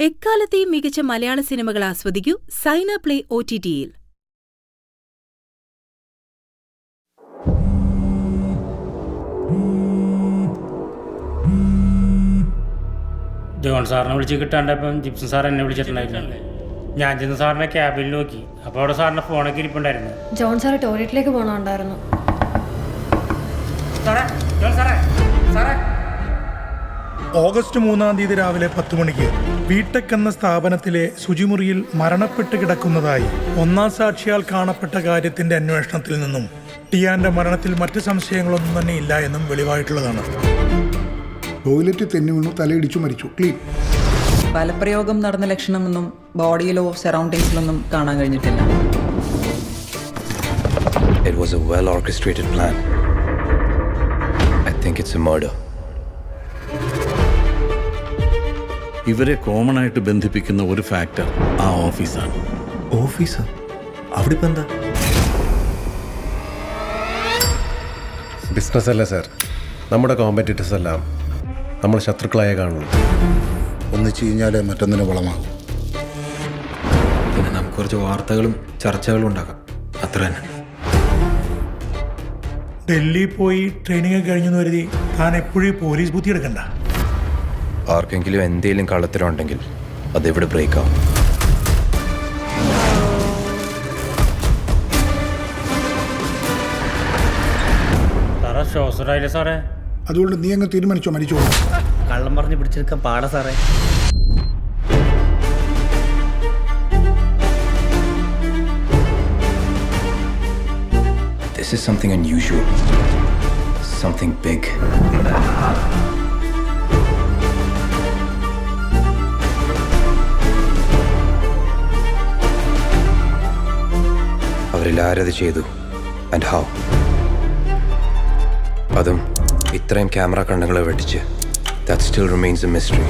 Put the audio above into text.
എക്കാലത്തെയും മികച്ച മലയാള സിനിമകൾ ആസ്വദിക്കൂ സൈന പ്ലേ OTT-യിൽ. ജോൺ സാറിനെ വിളിച്ച് കിട്ടാണ്ടപ്പം ജിപ്സൺ സാർ എന്നെ വിളിച്ചിട്ടുണ്ടായിരുന്നു. ഞാൻ ചെന്ന് സാറിനെ ക്യാബിൽ നോക്കി. അപ്പോൾ അവിടെ സാറിൻ്റെ ഫോണൊക്കെ ഇരിപ്പുണ്ടായിരുന്നു. ജോൺ സാറ് ടോയ്ലറ്റിലേക്ക് പോകണുണ്ടായിരുന്നു. ഓഗസ്റ്റ് 3-ാം തീയതി രാവിലെ 10 മണിക്ക് ബിടെക് എന്ന സ്ഥാപനത്തിലെ ശുചിമുറിയിൽ മരണപ്പെട്ട് കിടക്കുന്നതായി ഒന്നാം സാക്ഷിയാൽ കാണപ്പെട്ട കാര്യത്തിന്റെ അന്വേഷണത്തിൽ നിന്നും ടിയാന്റെ മരണത്തിൽ മറ്റ് സംശയങ്ങളൊന്നും തന്നെ ഇല്ല എന്നും വെളിവായിട്ടുള്ളതാണ്. ടോയ്ലറ്റ് തെന്നി വീണു, തലയിടിച്ചു മരിച്ചു. ക്ലീൻ. ബലപ്രയോഗം നടന്ന ലക്ഷണമൊന്നും ബോഡിയിലോ സറൗണ്ടിങ്സിലൊന്നും കാണാൻ കഴിഞ്ഞിട്ടില്ല. It was a well orchestrated plan. I think it's a murder. ഇവരെ കോമൺ ആയിട്ട് ബന്ധിപ്പിക്കുന്ന ഒരു ഫാക്ടർ ആ ഓഫീസാണ്. ഓഫീസർ? അവിടെ ഇപ്പം എന്താ? ബിസിനസ് അല്ല സാർ. നമ്മുടെ കോമ്പറ്റീറ്റേഴ്സ് എല്ലാം നമ്മൾ ശത്രുക്കളായ കാണുള്ളൂ. ഒന്നിച്ച് കഴിഞ്ഞാലേ മറ്റൊന്നിന് വളമാകും. പിന്നെ നമുക്ക് കുറച്ച് വാർത്തകളും ചർച്ചകളും ഉണ്ടാക്കാം, അത്ര തന്നെ. ഡൽഹി പോയി ട്രെയിനിങ് കഴിഞ്ഞെന്ന് കരുതി താൻ എപ്പോഴും പോലീസ് ബുദ്ധി എടുക്കണ്ട. ആർക്കെങ്കിലും എന്തെങ്കിലും കള്ളത്തരം ഉണ്ടെങ്കിൽ അതെവിടെ ബ്രേക്ക് ആവും. സാറേ ശ്വാസരായില്ലേ സാറേ? അതുകൊണ്ട് നീ അങ്ങ് തീരുമാനിച്ചോ മരിച്ചോ? കള്ളം പറഞ്ഞ് പിടിച്ചെടുക്കാൻ പാടാ സാറേ. This is something unusual. Something big. അവരിൽ ആരത് ചെയ്തു ആൻഡ് ഹൗ? അതും ഇത്രയും ക്യാമറ കണ്ണുകളെ വെട്ടിച്ച്. That still remains a mystery.